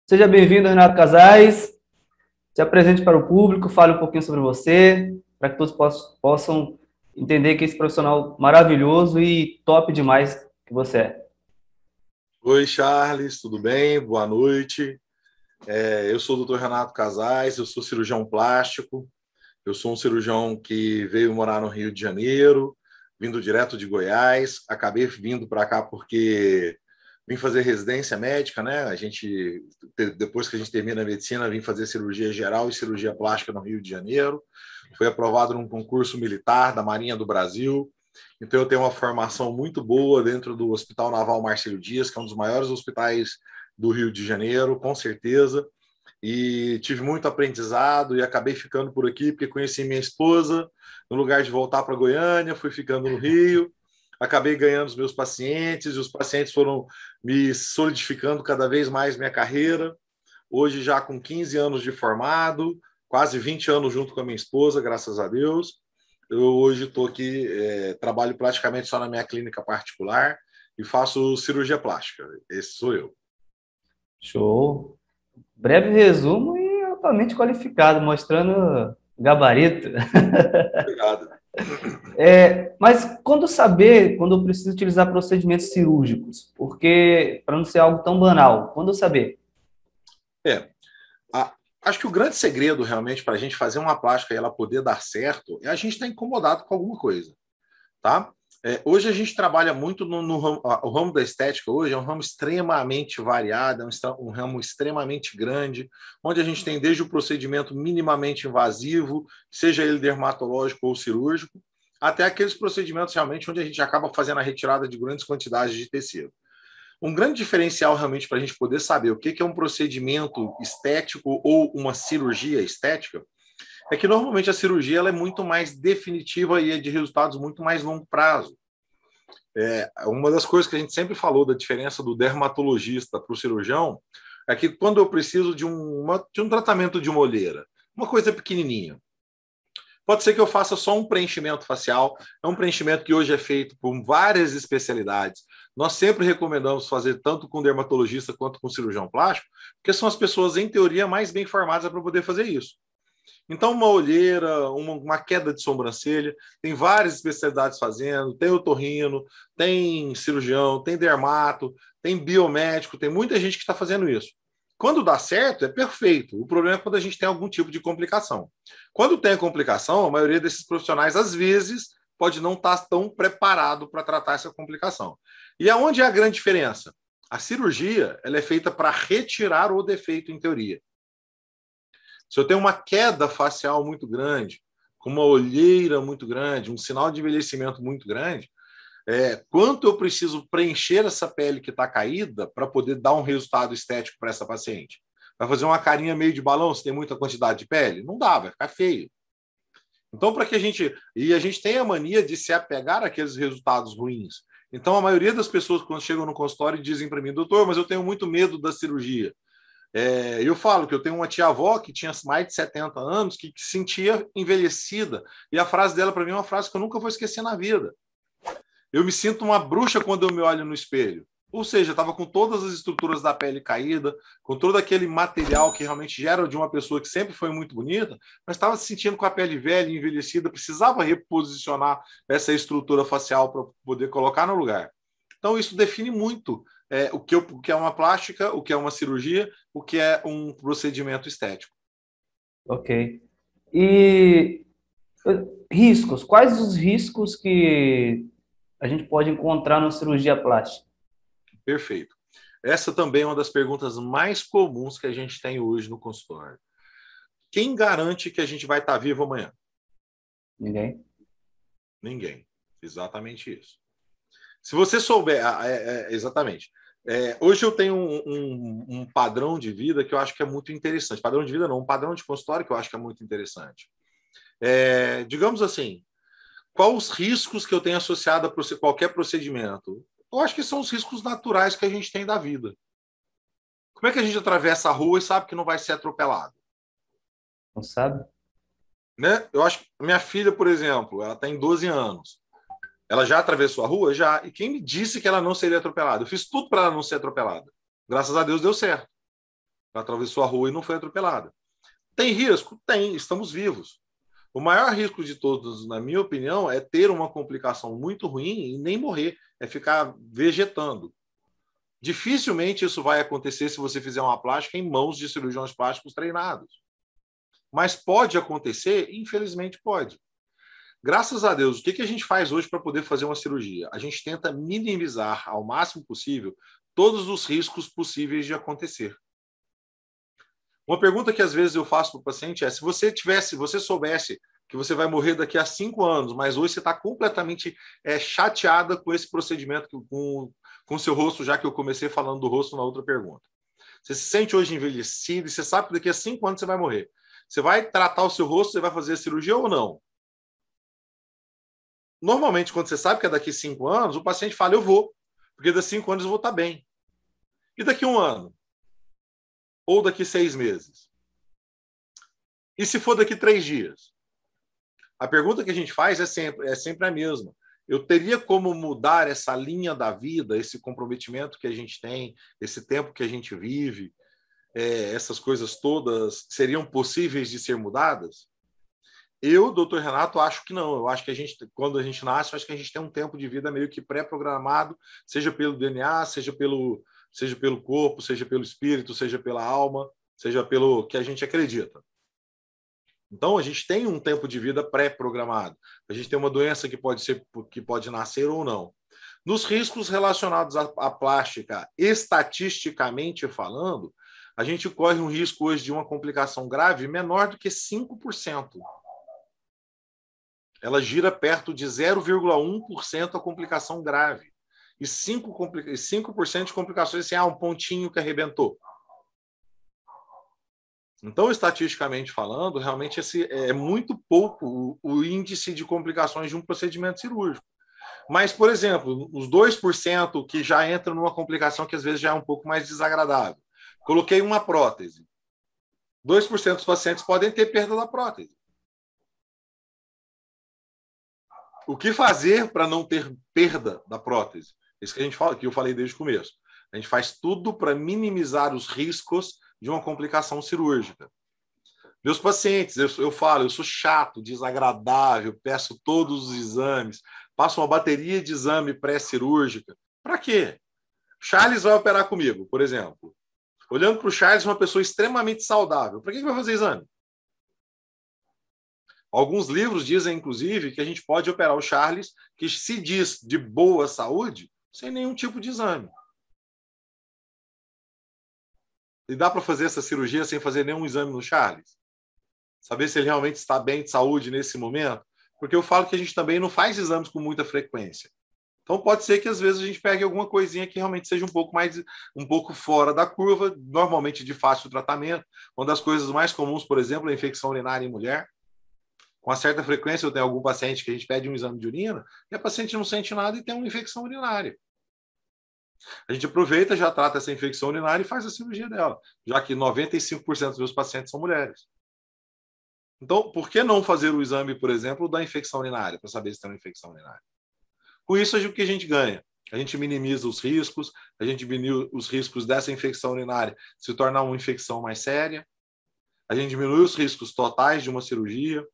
Seja bem-vindo, Renato Casais. Se apresente para o público, fale um pouquinho sobre você, para que todos possam entender que esse profissional maravilhoso e top demais que você é. Oi, Charles, tudo bem? Boa noite. Eu sou o Dr. Renato Casais, eu sou cirurgião plástico, eu sou um cirurgião que veio morar no Rio de Janeiro, vindo direto de Goiás, acabei vindo para cá porque vim fazer residência médica, né? Depois que a gente termina a medicina, vim fazer cirurgia geral e cirurgia plástica no Rio de Janeiro. Fui aprovado num concurso militar da Marinha do Brasil. Então, eu tenho uma formação muito boa dentro do Hospital Naval Marcelo Dias, que é um dos maiores hospitais do Rio de Janeiro, com certeza. E tive muito aprendizado e acabei ficando por aqui porque conheci minha esposa. No lugar de voltar para Goiânia, fui ficando no Rio. Acabei ganhando os meus pacientes e os pacientes foram me solidificando cada vez mais minha carreira. Hoje, já com 15 anos de formado, quase 20 anos junto com a minha esposa, graças a Deus. Eu hoje estou aqui, trabalho praticamente só na minha clínica particular e faço cirurgia plástica. Esse sou eu. Show! Breve resumo e altamente qualificado, mostrando gabarito. Obrigado. Mas quando eu preciso utilizar procedimentos cirúrgicos? Porque, para não ser algo tão banal, quando eu saber? É, acho que o grande segredo realmente para a gente fazer uma plástica e ela poder dar certo é a gente estar incomodado com alguma coisa, tá? Hoje a gente trabalha muito no ramo, o ramo da estética hoje é um ramo extremamente variado, é um ramo extremamente grande, onde a gente tem desde o procedimento minimamente invasivo, seja ele dermatológico ou cirúrgico, até aqueles procedimentos realmente onde a gente acaba fazendo a retirada de grandes quantidades de tecido. Um grande diferencial realmente para a gente poder saber o que é um procedimento estético ou uma cirurgia estética é que normalmente a cirurgia ela é muito mais definitiva e é de resultados muito mais longo prazo. Uma das coisas que a gente sempre falou da diferença do dermatologista para o cirurgião é que quando eu preciso de um tratamento de uma olheira, uma coisa pequenininha, pode ser que eu faça só um preenchimento facial, é um preenchimento que hoje é feito por várias especialidades. Nós sempre recomendamos fazer tanto com dermatologista quanto com cirurgião plástico, porque são as pessoas, em teoria, mais bem formadas para poder fazer isso. Então, uma olheira, uma queda de sobrancelha, tem várias especialidades fazendo, tem otorrino, tem cirurgião, tem dermato, tem biomédico, tem muita gente que está fazendo isso. Quando dá certo, é perfeito. O problema é quando a gente tem algum tipo de complicação. Quando tem complicação, a maioria desses profissionais, às vezes, pode não estar tão preparado para tratar essa complicação. E aonde é a grande diferença? A cirurgia ela é feita para retirar o defeito, em teoria. Se eu tenho uma queda facial muito grande, com uma olheira muito grande, um sinal de envelhecimento muito grande, quanto eu preciso preencher essa pele que está caída para poder dar um resultado estético para essa paciente? Vai fazer uma carinha meio de balão se tem muita quantidade de pele? Não dá, vai ficar feio. Então, para que a gente... E a gente tem a mania de se apegar àqueles resultados ruins. Então, a maioria das pessoas, quando chegam no consultório, dizem para mim, doutor, mas eu tenho muito medo da cirurgia. Eu falo que eu tenho uma tia-avó que tinha mais de 70 anos, que se sentia envelhecida. E a frase dela, para mim, é uma frase que eu nunca vou esquecer na vida. Eu me sinto uma bruxa quando eu me olho no espelho. Ou seja, estava com todas as estruturas da pele caída, com todo aquele material que realmente gera de uma pessoa que sempre foi muito bonita, mas estava se sentindo com a pele velha e envelhecida, precisava reposicionar essa estrutura facial para poder colocar no lugar. Então, isso define muito o que é uma plástica, o que é uma cirurgia, o que é um procedimento estético. Ok. E riscos? Quais os riscos que a gente pode encontrar na cirurgia plástica? Perfeito. Essa também é uma das perguntas mais comuns que a gente tem hoje no consultório. Quem garante que a gente vai estar vivo amanhã? Ninguém? Ninguém. Exatamente isso. Se você souber... exatamente. Hoje eu tenho um padrão de vida que eu acho que é muito interessante. Padrão de vida não, um padrão de consultório que eu acho que é muito interessante. Digamos assim, quais os riscos que eu tenho associado a qualquer procedimento? Eu acho que são os riscos naturais que a gente tem da vida. Como é que a gente atravessa a rua e sabe que não vai ser atropelado? Não sabe? Né? Eu acho que minha filha, por exemplo, ela tem 12 anos. Ela já atravessou a rua? Já. E quem me disse que ela não seria atropelada? Eu fiz tudo para ela não ser atropelada. Graças a Deus deu certo. atravessou a rua e não foi atropelada. Tem risco? Tem, estamos vivos. O maior risco de todos, na minha opinião, é ter uma complicação muito ruim e nem morrer, é ficar vegetando. Dificilmente isso vai acontecer se você fizer uma plástica em mãos de cirurgiões plásticos treinados. Mas pode acontecer? Infelizmente pode. Graças a Deus, o que a gente faz hoje para poder fazer uma cirurgia? A gente tenta minimizar ao máximo possível todos os riscos possíveis de acontecer. Uma pergunta que às vezes eu faço para o paciente é: se você soubesse que você vai morrer daqui a 5 anos, mas hoje você está completamente chateada com esse procedimento, com o seu rosto, já que eu comecei falando do rosto na outra pergunta. Você se sente hoje envelhecido e você sabe que daqui a 5 anos você vai morrer. Você vai tratar o seu rosto, você vai fazer a cirurgia ou não? Normalmente, quando você sabe que é daqui a 5 anos, o paciente fala: eu vou, porque daqui a 5 anos eu vou estar bem. E daqui a 1 ano? Ou daqui a 6 meses? E se for daqui a 3 dias? A pergunta que a gente faz é sempre a mesma. Eu teria como mudar essa linha da vida, esse comprometimento que a gente tem, esse tempo que a gente vive, essas coisas todas seriam possíveis de ser mudadas? Eu, doutor Renato, acho que não. Eu acho que quando a gente nasce, eu acho que a gente tem um tempo de vida meio que pré-programado, seja pelo DNA, seja pelo corpo, seja pelo espírito, seja pela alma, seja pelo que a gente acredita. Então, a gente tem um tempo de vida pré-programado. A gente tem uma doença que pode nascer ou não. Nos riscos relacionados à plástica, estatisticamente falando, a gente corre um risco hoje de uma complicação grave menor do que 5%. Ela gira perto de 0,1% a complicação grave. E 5% de complicações assim, um pontinho que arrebentou. Então, estatisticamente falando, realmente é muito pouco o índice de complicações de um procedimento cirúrgico. Mas, por exemplo, os 2% que já entram numa complicação que às vezes já é um pouco mais desagradável. Coloquei uma prótese. 2% dos pacientes podem ter perda da prótese. O que fazer para não ter perda da prótese? Isso que a gente fala, que eu falei desde o começo. A gente faz tudo para minimizar os riscos de uma complicação cirúrgica. Meus pacientes, eu falo, eu sou chato, desagradável, peço todos os exames, passo uma bateria de exame pré-cirúrgica. Para quê? Charles vai operar comigo, por exemplo. Olhando para o Charles, uma pessoa extremamente saudável. Para que vai fazer exame? Alguns livros dizem, inclusive, que a gente pode operar o Charles, que se diz de boa saúde, sem nenhum tipo de exame. E dá para fazer essa cirurgia sem fazer nenhum exame no Charles? Saber se ele realmente está bem de saúde nesse momento? Porque eu falo que a gente também não faz exames com muita frequência. Então pode ser que às vezes a gente pegue alguma coisinha que realmente seja um pouco fora da curva, normalmente de fácil tratamento. Uma das coisas mais comuns, por exemplo, é a infecção urinária em mulher. Com uma certa frequência eu tenho algum paciente que a gente pede um exame de urina e a paciente não sente nada e tem uma infecção urinária. A gente aproveita, já trata essa infecção urinária e faz a cirurgia dela, já que 95% dos meus pacientes são mulheres. Então, por que não fazer o exame, por exemplo, da infecção urinária, para saber se tem uma infecção urinária? Com isso, o que a gente ganha? A gente minimiza os riscos, a gente diminui os riscos dessa infecção urinária se tornar uma infecção mais séria, a gente diminui os riscos totais de uma cirurgia.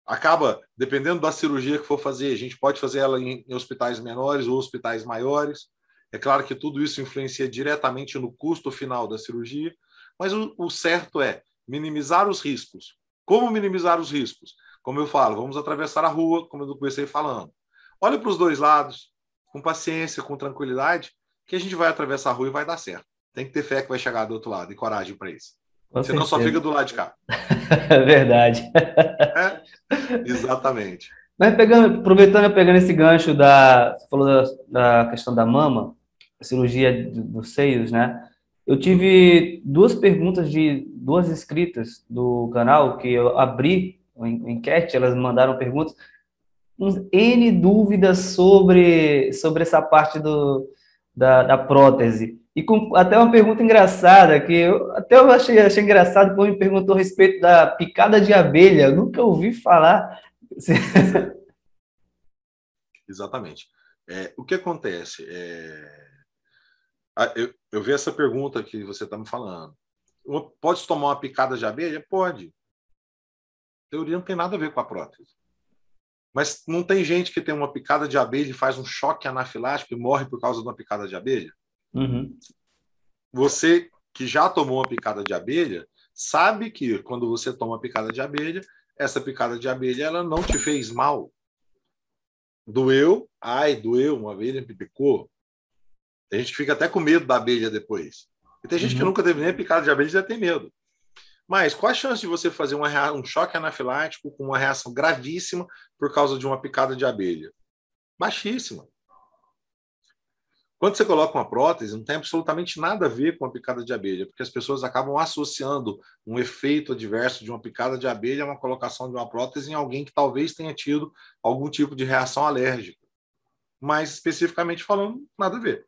Acaba, dependendo da cirurgia que for fazer, a gente pode fazer ela em hospitais menores ou hospitais maiores. É claro que tudo isso influencia diretamente no custo final da cirurgia, mas o certo é minimizar os riscos. Como minimizar os riscos? Como eu falo, vamos atravessar a rua, como eu comecei falando. Olha para os dois lados, com paciência, com tranquilidade, que a gente vai atravessar a rua e vai dar certo. Tem que ter fé que vai chegar do outro lado e coragem para isso. Com Senão certeza. só fica do lado de cá. É verdade. É? Exatamente. Mas aproveitando, pegando esse gancho você falou da questão da mama, a cirurgia dos seios, né? Eu tive duas perguntas de duas inscritas do canal que eu abri uma enquete, elas mandaram perguntas, N dúvidas sobre essa parte da prótese. E até uma pergunta engraçada, que eu achei engraçado, quando me perguntou a respeito da picada de abelha. Eu nunca ouvi falar. Exatamente. O que acontece? Eu vi essa pergunta que você está me falando. Pode tomar uma picada de abelha? Pode. Teoria não tem nada a ver com a prótese. Mas não tem gente que tem uma picada de abelha e faz um choque anafilático e morre por causa de uma picada de abelha? Uhum. Você que já tomou uma picada de abelha, sabe que quando você toma uma picada de abelha, essa picada de abelha ela não te fez mal. Doeu? Ai, doeu, uma abelha me picou. Tem gente que fica até com medo da abelha depois. E tem gente que Uhum. nunca teve nem picada de abelha e já tem medo. Mas qual a chance de você fazer um choque anafilático com uma reação gravíssima por causa de uma picada de abelha? Baixíssima. Quando você coloca uma prótese, não tem absolutamente nada a ver com a picada de abelha, porque as pessoas acabam associando um efeito adverso de uma picada de abelha a uma colocação de uma prótese em alguém que talvez tenha tido algum tipo de reação alérgica. Mas, especificamente falando, nada a ver.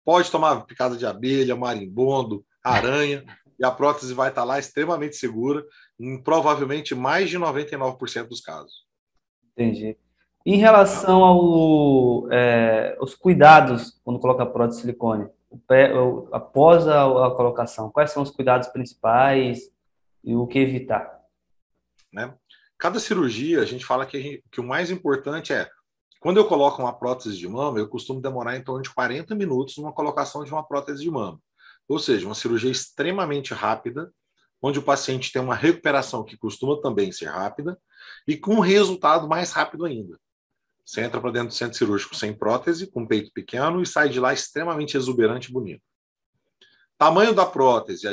Pode tomar picada de abelha, marimbondo, aranha, e a prótese vai estar lá extremamente segura, em provavelmente mais de 99% dos casos. Entendi. Em Tá? relação aos cuidados quando coloca a prótese de silicone, após a colocação, quais são os cuidados principais e o que evitar? Né? Cada cirurgia, a gente fala que o mais importante é, quando eu coloco uma prótese de mama, eu costumo demorar em torno de 40 minutos numa colocação de uma prótese de mama. Ou seja, uma cirurgia extremamente rápida, onde o paciente tem uma recuperação que costuma também ser rápida e com um resultado mais rápido ainda. Você entra para dentro do centro cirúrgico sem prótese, com peito pequeno e sai de lá extremamente exuberante e bonito. Tamanho da prótese,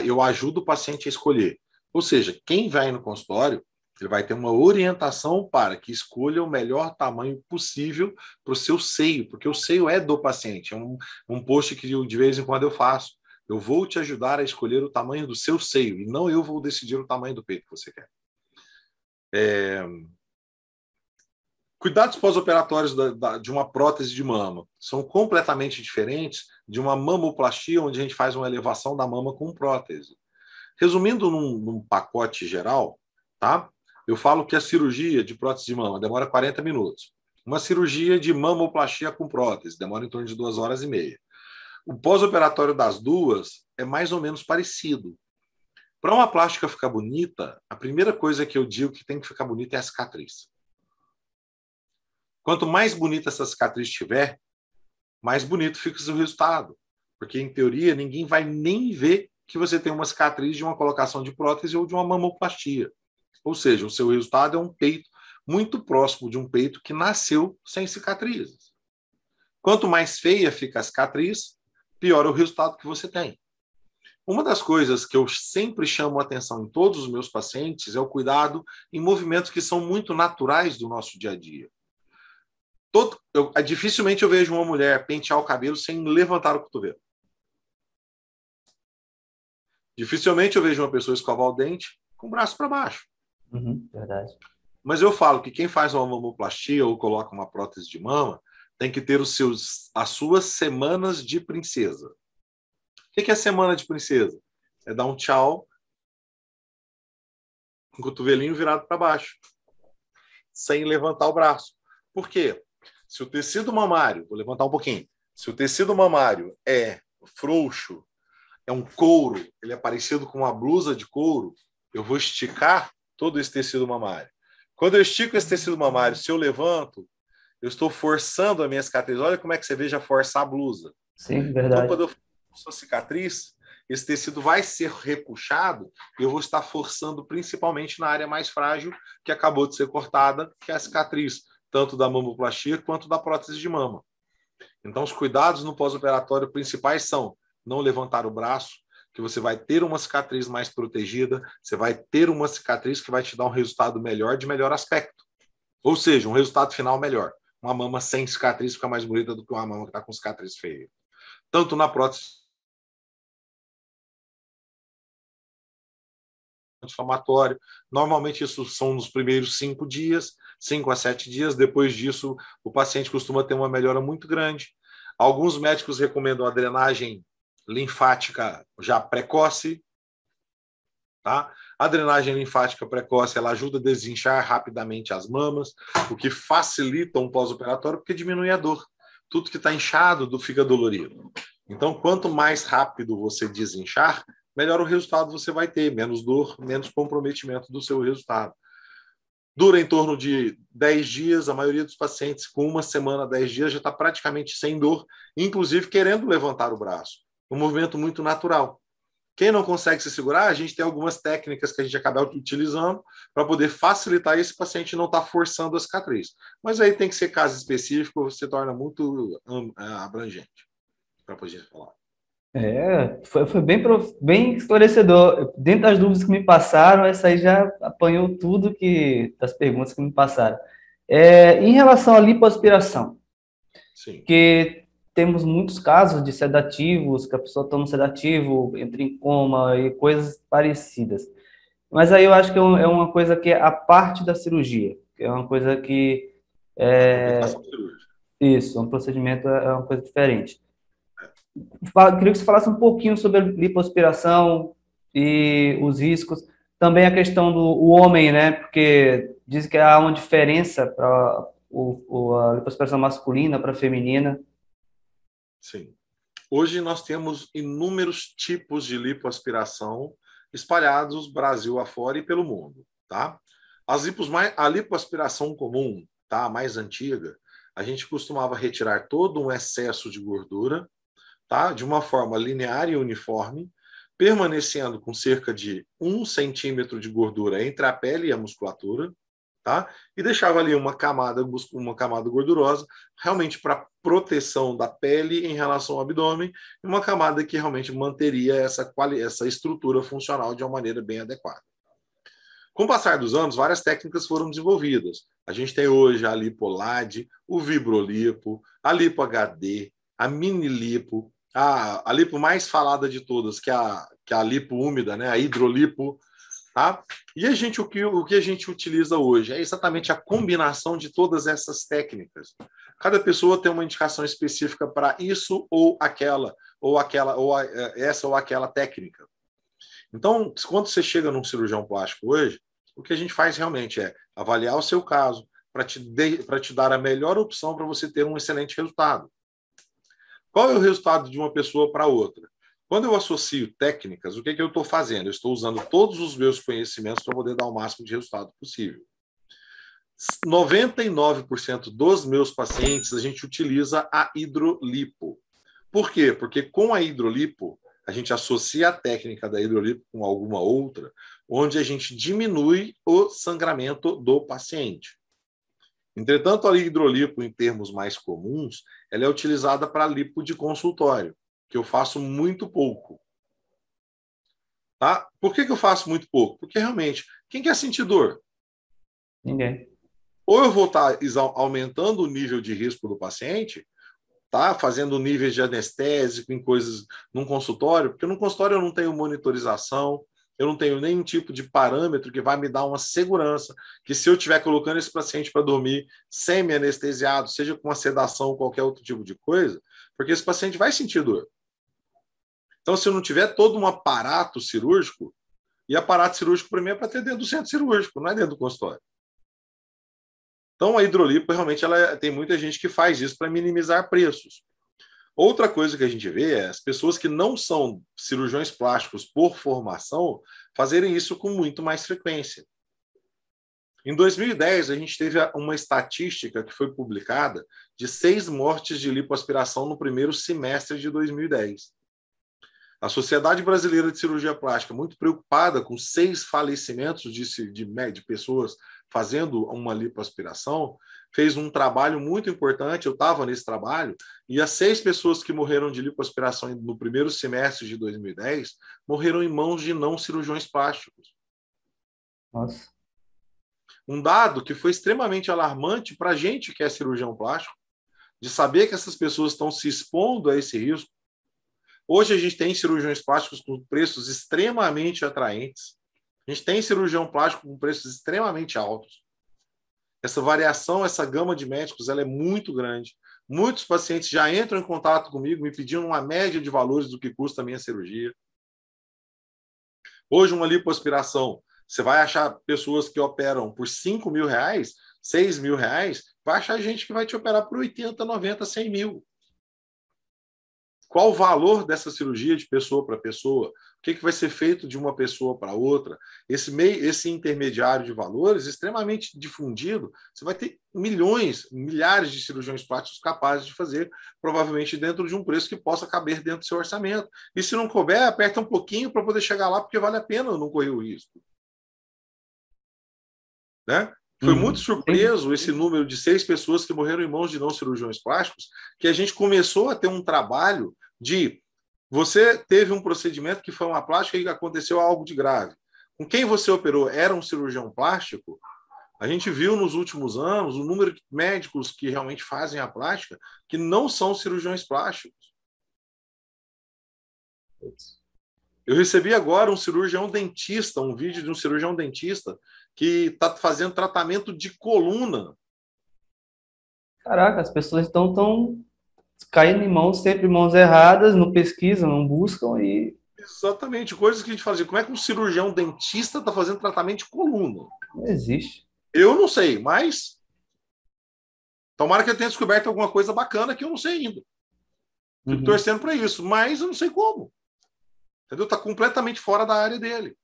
eu ajudo o paciente a escolher. Ou seja, quem vai no consultório, ele vai ter uma orientação para que escolha o melhor tamanho possível para o seu seio, porque o seio é do paciente. É um post que de vez em quando eu faço. Eu vou te ajudar a escolher o tamanho do seu seio e não eu vou decidir o tamanho do peito que você quer. Cuidados pós-operatórios de uma prótese de mama são completamente diferentes de uma mamoplastia, onde a gente faz uma elevação da mama com prótese. Resumindo num pacote geral, tá? Eu falo que a cirurgia de prótese de mama demora 40 minutos. Uma cirurgia de mamoplastia com prótese demora em torno de 2 horas e meia. O pós-operatório das duas é mais ou menos parecido. Para uma plástica ficar bonita, a primeira coisa que eu digo que tem que ficar bonita é a cicatriz. Quanto mais bonita essa cicatriz estiver, mais bonito fica o seu resultado. Porque, em teoria, ninguém vai nem ver que você tem uma cicatriz de uma colocação de prótese ou de uma mamoplastia. Ou seja, o seu resultado é um peito muito próximo de um peito que nasceu sem cicatrizes. Quanto mais feia fica a cicatriz, pior é o resultado que você tem. Uma das coisas que eu sempre chamo a atenção em todos os meus pacientes é o cuidado em movimentos que são muito naturais do nosso dia a dia. Dificilmente eu vejo uma mulher pentear o cabelo sem levantar o cotovelo. Dificilmente eu vejo uma pessoa escovar o dente com o braço para baixo. Uhum, verdade. Mas eu falo que quem faz uma mamoplastia ou coloca uma prótese de mama tem que ter as suas semanas de princesa. O que é semana de princesa? É dar um tchau com o cotovelinho virado para baixo, sem levantar o braço. Por quê? Se o tecido mamário, vou levantar um pouquinho, se o tecido mamário é frouxo, é um couro, ele é parecido com uma blusa de couro, eu vou esticar todo esse tecido mamário. Quando eu estico esse tecido mamário, se eu levanto, eu estou forçando a minha cicatriz. Olha como é que você veja forçar a blusa. Sim, Então, verdade. quando eu forço a cicatriz, esse tecido vai ser repuxado e eu vou estar forçando principalmente na área mais frágil que acabou de ser cortada, que é a cicatriz, tanto da mamoplastia quanto da prótese de mama. Então, os cuidados no pós-operatório principais são não levantar o braço, que você vai ter uma cicatriz mais protegida, você vai ter uma cicatriz que vai te dar um resultado melhor, de melhor aspecto. Ou seja, um resultado final melhor. Uma mama sem cicatriz fica mais bonita do que uma mama que está com cicatriz feia. Tanto na prótese anti-inflamatório. Normalmente isso são nos primeiros 5 dias, 5 a 7 dias. Depois disso, o paciente costuma ter uma melhora muito grande. Alguns médicos recomendam a drenagem linfática já precoce. Tá? A drenagem linfática precoce ela ajuda a desinchar rapidamente as mamas, o que facilita um pós-operatório porque diminui a dor. Tudo que está inchado fica dolorido. Então, quanto mais rápido você desinchar, melhor o resultado você vai ter, menos dor, menos comprometimento do seu resultado. Dura em torno de 10 dias, a maioria dos pacientes com uma semana, 10 dias, já está praticamente sem dor, inclusive querendo levantar o braço. Um movimento muito natural. Quem não consegue se segurar, a gente tem algumas técnicas que a gente acaba utilizando para poder facilitar esse paciente não estar forçando a cicatriz. Mas aí tem que ser caso específico, se torna muito abrangente para poder falar. Foi bem esclarecedor. Dentro das dúvidas que me passaram, essa aí já apanhou tudo das perguntas que me passaram. Em relação à lipoaspiração, Sim. que temos muitos casos de sedativos, que a pessoa toma um sedativo, entra em coma e coisas parecidas. Mas aí eu acho que é uma coisa que é a parte da cirurgia, que é uma coisa que A complicação cirúrgica. isso, um procedimento é uma coisa diferente. Queria que você falasse um pouquinho sobre a lipoaspiração e os riscos. Também a questão do homem, né? Porque diz que há uma diferença para a lipoaspiração masculina para a feminina. Sim. Hoje nós temos inúmeros tipos de lipoaspiração espalhados Brasil afora e pelo mundo, tá? A lipoaspiração comum, tá? A mais antiga, a gente costumava retirar todo um excesso de gordura, tá? De uma forma linear e uniforme, permanecendo com cerca de 1 centímetro de gordura entre a pele e a musculatura, tá? E deixava ali uma camada gordurosa, realmente para proteção da pele em relação ao abdômen, e uma camada que realmente manteria essa estrutura funcional de uma maneira bem adequada. Com o passar dos anos, várias técnicas foram desenvolvidas. A gente tem hoje a LipoLad, o Vibrolipo, a Lipo HD, a Mini Lipo, a lipo mais falada de todas, que é a lipo úmida, né? A hidrolipo. Tá? E o que a gente utiliza hoje é exatamente a combinação de todas essas técnicas. Cada pessoa tem uma indicação específica para isso ou aquela, essa ou aquela técnica. Então, quando você chega num cirurgião plástico hoje, o que a gente faz realmente é avaliar o seu caso para te dar a melhor opção para você ter um excelente resultado. Qual é o resultado de uma pessoa para outra? Quando eu associo técnicas, o que eu estou fazendo? Eu estou usando todos os meus conhecimentos para poder dar o máximo de resultado possível. 99% dos meus pacientes, a gente utiliza a hidrolipo. Por quê? Porque com a hidrolipo, a gente associa a técnica da hidrolipo com alguma outra, onde a gente diminui o sangramento do paciente. Entretanto, a hidrolipo, em termos mais comuns, ela é utilizada para lipo de consultório, que eu faço muito pouco. Tá? Por que eu faço muito pouco? Porque realmente, quem quer sentir dor? Ninguém. Ou eu vou estar aumentando o nível de risco do paciente, tá? Fazendo níveis de anestésico em coisas num consultório, porque no consultório eu não tenho monitorização, eu não tenho nenhum tipo de parâmetro que vai me dar uma segurança que se eu estiver colocando esse paciente para dormir semi-anestesiado, seja com uma sedação ou qualquer outro tipo de coisa, porque esse paciente vai sentir dor. Então, se eu não tiver todo um aparato cirúrgico, e aparato cirúrgico para mim é para ter dentro do centro cirúrgico, não é dentro do consultório. Então, a hidrolipo, realmente, tem muita gente que faz isso para minimizar preços. Outra coisa que a gente vê é as pessoas que não são cirurgiões plásticos por formação fazerem isso com muito mais frequência. Em 2010, a gente teve uma estatística que foi publicada de 6 mortes de lipoaspiração no primeiro semestre de 2010. A Sociedade Brasileira de Cirurgia Plástica, muito preocupada com 6 falecimentos de pessoas fazendo uma lipoaspiração, fez um trabalho muito importante. Eu estava nesse trabalho, e as 6 pessoas que morreram de lipoaspiração no primeiro semestre de 2010 morreram em mãos de não cirurgiões plásticos. Nossa. Um dado que foi extremamente alarmante para a gente que é cirurgião plástico, de saber que essas pessoas estão se expondo a esse risco. Hoje a gente tem cirurgiões plásticos com preços extremamente atraentes. A gente tem cirurgião plástico com preços extremamente altos. Essa variação, essa gama de médicos, ela é muito grande. Muitos pacientes já entram em contato comigo me pedindo uma média de valores do que custa a minha cirurgia. Hoje, uma lipoaspiração, você vai achar pessoas que operam por R$5 mil, R$6 mil, vai achar gente que vai te operar por 80, 90, 100 mil. qual o valor dessa cirurgia de pessoa para pessoa, o que vai ser feito de uma pessoa para outra, esse intermediário de valores extremamente difundido, você vai ter milhões, milhares de cirurgiões plásticos capazes de fazer, provavelmente dentro de um preço que possa caber dentro do seu orçamento. E se não couber, aperta um pouquinho para poder chegar lá, porque vale a pena não correr o risco. Né? Foi muito surpreso esse número de 6 pessoas que morreram em mãos de não cirurgiões plásticos, que a gente começou a ter um trabalho de você teve um procedimento que foi uma plástica e aconteceu algo de grave. Com quem você operou era um cirurgião plástico? A gente viu nos últimos anos o número de médicos que realmente fazem a plástica que não são cirurgiões plásticos. Eu recebi agora um cirurgião dentista, um vídeo de um cirurgião dentista que está fazendo tratamento de coluna. Caraca, as pessoas estão caindo em mãos, sempre mãos erradas, não pesquisam, não buscam e... Exatamente, coisas que a gente fazia. Como é que um cirurgião dentista está fazendo tratamento de coluna? Não existe. Eu não sei, mas tomara que eu tenha descoberto alguma coisa bacana que eu não sei ainda. Fico torcendo para isso, mas eu não sei como. Entendeu? Está completamente fora da área dele.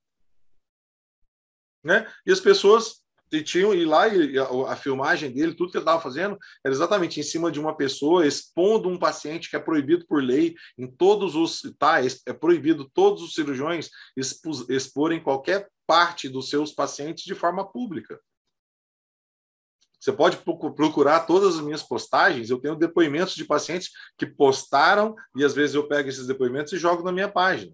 Né? E as pessoas tinham ir lá e a filmagem dele, tudo que ele estava fazendo, era exatamente em cima de uma pessoa, expondo um paciente que é proibido por lei em todos os... Tá, é proibido todos os cirurgiões exporem qualquer parte dos seus pacientes de forma pública. Você pode procurar todas as minhas postagens, eu tenho depoimentos de pacientes que postaram e às vezes eu pego esses depoimentos e jogo na minha página.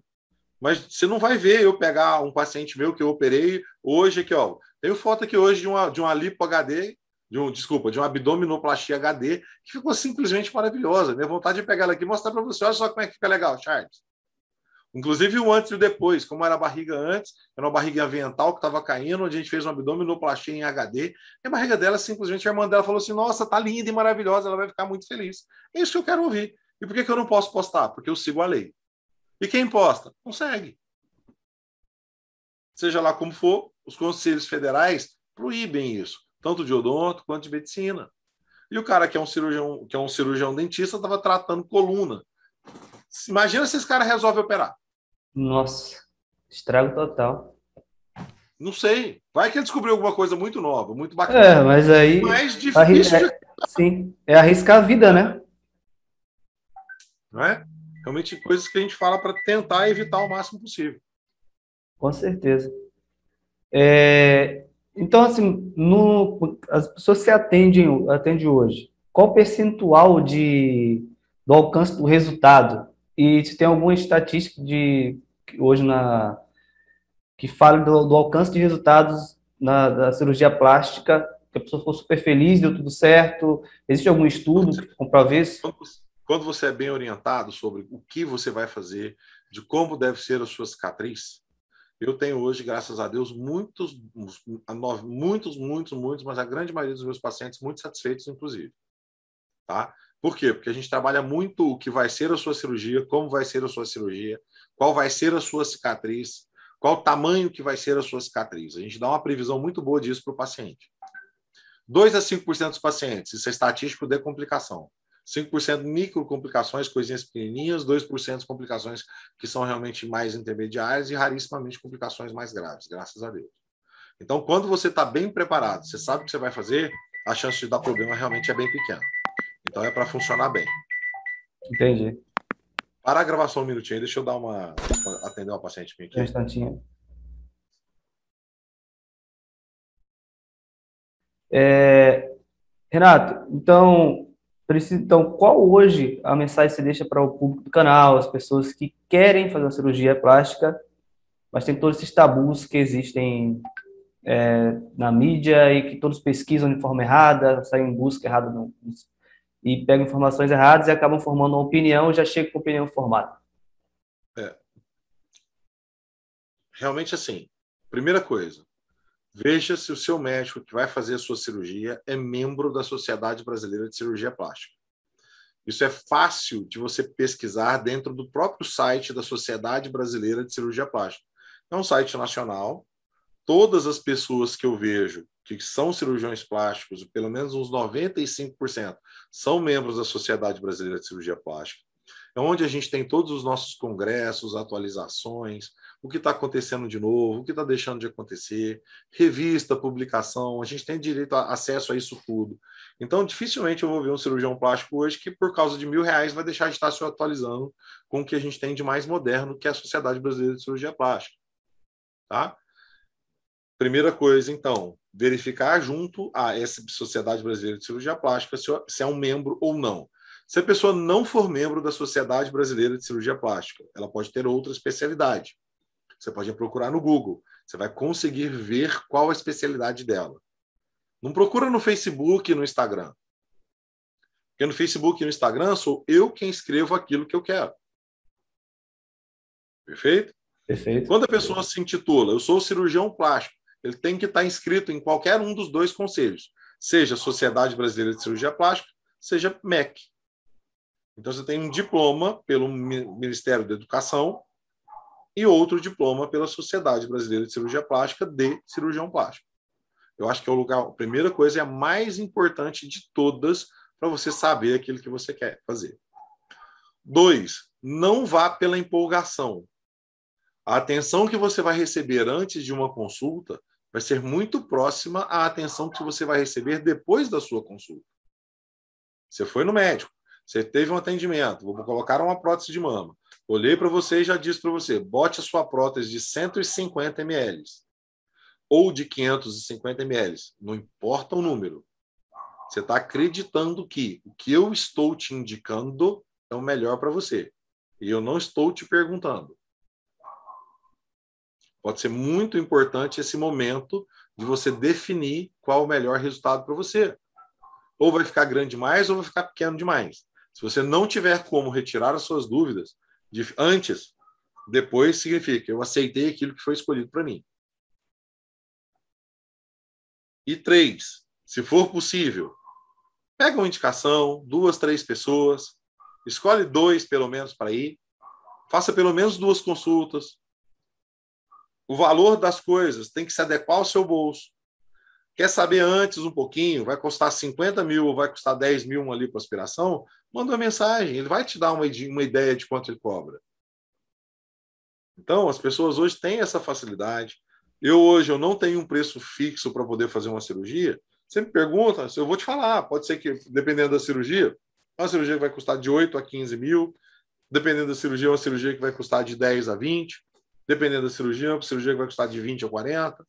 Mas você não vai ver eu pegar um paciente meu que eu operei hoje aqui, ó. Tenho foto aqui hoje de uma lipo HD, de uma abdominoplastia HD, que ficou simplesmente maravilhosa. Minha vontade de pegar ela aqui e mostrar para você. Olha só como é que fica legal, Charles. Inclusive o antes e o depois, como era a barriga antes, era uma barriga avental que estava caindo, onde a gente fez uma abdominoplastia em HD, e a barriga dela, simplesmente, a irmã dela falou assim, nossa, tá linda e maravilhosa, ela vai ficar muito feliz. É isso que eu quero ouvir. E por que eu não posso postar? Porque eu sigo a lei. E quem posta? Não segue. Seja lá como for, os conselhos federais proíbem isso, tanto de odonto quanto de medicina. E o cara que é um cirurgião dentista estava tratando coluna. Imagina se esse cara resolve operar. Nossa, estrago total. Não sei. Vai que ele descobriu alguma coisa muito nova, muito bacana. Mas aí... Mais difícil de... Sim, é arriscar a vida, né? Não é? Realmente coisas que a gente fala para tentar evitar o máximo possível. Com certeza. Então, assim, as pessoas que atendem hoje, qual o percentual do alcance do resultado? E se tem alguma estatística hoje que fale do alcance de resultados da cirurgia plástica, que a pessoa ficou super feliz, deu tudo certo? Existe algum estudo que comprove isso? Quando você é bem orientado sobre o que você vai fazer, de como deve ser a sua cicatriz, eu tenho hoje, graças a Deus, muitos, mas a grande maioria dos meus pacientes muito satisfeitos, inclusive. Tá? Por quê? Porque a gente trabalha muito o que vai ser a sua cirurgia, como vai ser a sua cirurgia, qual vai ser a sua cicatriz, qual o tamanho que vai ser a sua cicatriz. A gente dá uma previsão muito boa disso para o paciente. 2 a 5% dos pacientes, isso é estatístico de complicação. 5% microcomplicações, coisinhas pequenininhas, 2% complicações que são realmente mais intermediárias e rarissimamente complicações mais graves, graças a Deus. Então, quando você está bem preparado, você sabe o que você vai fazer, a chance de dar problema realmente é bem pequena. Então, é para funcionar bem. Entendi. Para a gravação um minutinho, deixa eu atender uma paciente minha aqui. Um instantinho. Renato, então, qual hoje a mensagem que você deixa para o público do canal, as pessoas que querem fazer uma cirurgia plástica, mas tem todos esses tabus que existem na mídia e que todos pesquisam de forma errada, saem em busca errada e pegam informações erradas e acabam formando uma opinião e já chegam com a opinião formada. Realmente assim, primeira coisa, veja se o seu médico que vai fazer a sua cirurgia é membro da Sociedade Brasileira de Cirurgia Plástica. Isso é fácil de você pesquisar dentro do próprio site da Sociedade Brasileira de Cirurgia Plástica. É um site nacional. Todas as pessoas que eu vejo que são cirurgiões plásticos, pelo menos uns 95%, são membros da Sociedade Brasileira de Cirurgia Plástica. é onde a gente tem todos os nossos congressos, atualizações, o que está acontecendo de novo, o que está deixando de acontecer, revista, publicação, a gente tem direito a acesso a isso tudo. Então, dificilmente eu vou ver um cirurgião plástico hoje que, por causa de R$ 1.000, vai deixar de estar se atualizando com o que a gente tem de mais moderno, que é a Sociedade Brasileira de Cirurgia Plástica. Tá? Primeira coisa, então, verificar junto a essa Sociedade Brasileira de Cirurgia Plástica se é um membro ou não. Se a pessoa não for membro da Sociedade Brasileira de Cirurgia Plástica, ela pode ter outra especialidade. Você pode procurar no Google. Você vai conseguir ver qual a especialidade dela. Não procura no Facebook e no Instagram. Porque no Facebook e no Instagram sou eu quem escrevo aquilo que eu quero. Perfeito? Perfeito. Quando a pessoa se intitula, eu sou cirurgião plástico, ele tem que estar inscrito em qualquer um dos dois conselhos, seja Sociedade Brasileira de Cirurgia Plástica, seja MEC. Então, você tem um diploma pelo Ministério da Educação e outro diploma pela Sociedade Brasileira de Cirurgia Plástica de cirurgião plástico. Eu acho que é o lugar, a primeira coisa, é a mais importante de todas para você saber aquilo que você quer fazer. 2, não vá pela empolgação. A atenção que você vai receber antes de uma consulta vai ser muito próxima à atenção que você vai receber depois da sua consulta. Você foi no médico, você teve um atendimento, vou colocar uma prótese de mama. Olhei para você e já disse para você, bote a sua prótese de 150 ml ou de 550 ml, não importa o número. Você está acreditando que o que eu estou te indicando é o melhor para você. E eu não estou te perguntando. Pode ser muito importante esse momento de você definir qual o melhor resultado para você. Ou vai ficar grande demais ou vai ficar pequeno demais. Se você não tiver como retirar as suas dúvidas antes, depois significa eu aceitei aquilo que foi escolhido para mim. E 3, se for possível, pega uma indicação, 2, 3 pessoas, escolhe 2 pelo menos para ir, faça pelo menos 2 consultas. O valor das coisas tem que se adequar ao seu bolso. Quer saber antes um pouquinho, vai custar 50 mil ou vai custar 10 mil uma lipoaspiração? Manda uma mensagem, ele vai te dar uma ideia de quanto ele cobra. Então, as pessoas hoje têm essa facilidade. Hoje eu não tenho um preço fixo para poder fazer uma cirurgia. Você me pergunta, eu vou te falar. Pode ser que, dependendo da cirurgia, uma cirurgia que vai custar de 8 a 15 mil. Dependendo da cirurgia, uma cirurgia que vai custar de 10 a 20. Dependendo da cirurgia, uma cirurgia que vai custar de 20 a 40.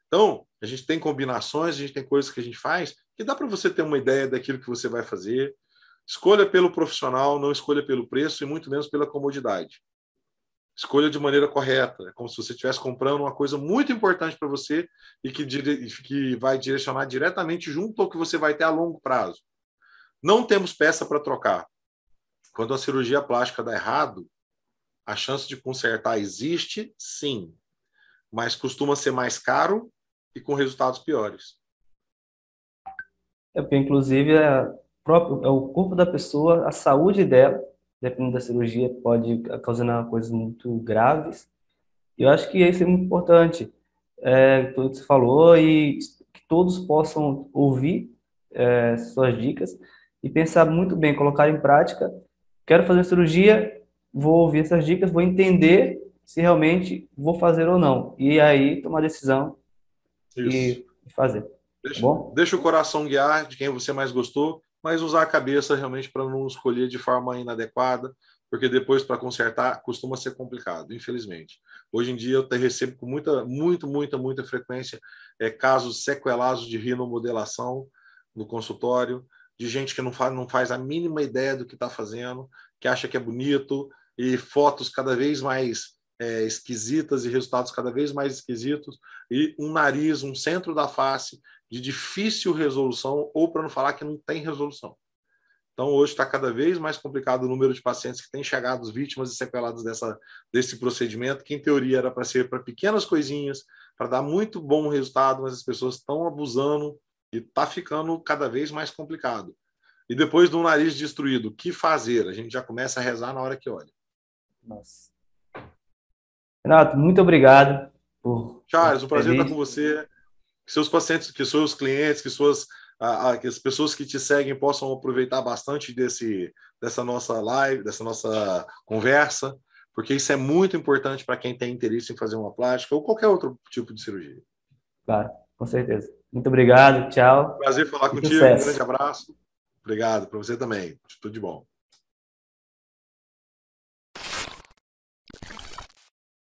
Então, a gente tem combinações, a gente tem coisas que a gente faz que dá para você ter uma ideia daquilo que você vai fazer. Escolha pelo profissional, não escolha pelo preço e muito menos pela comodidade. Escolha de maneira correta. É como se você estivesse comprando uma coisa muito importante para você e que vai direcionar diretamente junto ao que você vai ter a longo prazo. Não temos peça para trocar. Quando a cirurgia plástica dá errado, a chance de consertar existe, sim, mas costuma ser mais caro e com resultados piores. Porque, inclusive, é o corpo da pessoa, a saúde dela, dependendo da cirurgia, pode causar coisas muito graves. E eu acho que isso é muito importante, tudo que você falou, e que todos possam ouvir suas dicas e pensar muito bem, colocar em prática. Quero fazer cirurgia, vou ouvir essas dicas, vou entender se realmente vou fazer ou não. E aí tomar a decisão Isso. e fazer. Tá bom? Deixa o coração guiar de quem você mais gostou, mas usar a cabeça realmente para não escolher de forma inadequada, porque depois para consertar costuma ser complicado, infelizmente. Hoje em dia eu recebo com muita frequência casos sequelados de rinomodelação no consultório, de gente que não faz a mínima ideia do que está fazendo, que acha que é bonito, e fotos cada vez mais esquisitas e resultados cada vez mais esquisitos, e um nariz, um centro da face de difícil resolução, ou para não falar que não tem resolução. Então, hoje está cada vez mais complicado o número de pacientes que têm chegado vítimas e sequelados desse procedimento, que em teoria era para ser para pequenas coisinhas, para dar muito bom resultado, mas as pessoas estão abusando e está ficando cada vez mais complicado. E depois do nariz destruído, o que fazer? A gente já começa a rezar na hora que olha. Nossa. Renato, muito obrigado por Charles, um prazer estar com entrevista. você. Que seus pacientes, que seus clientes, que suas que as pessoas que te seguem possam aproveitar bastante dessa nossa live, dessa nossa conversa, porque isso é muito importante para quem tem interesse em fazer uma plástica ou qualquer outro tipo de cirurgia. Claro, com certeza. Muito obrigado, tchau Prazer falar e contigo, um grande sucesso. abraço. Obrigado para você também. Tudo de bom.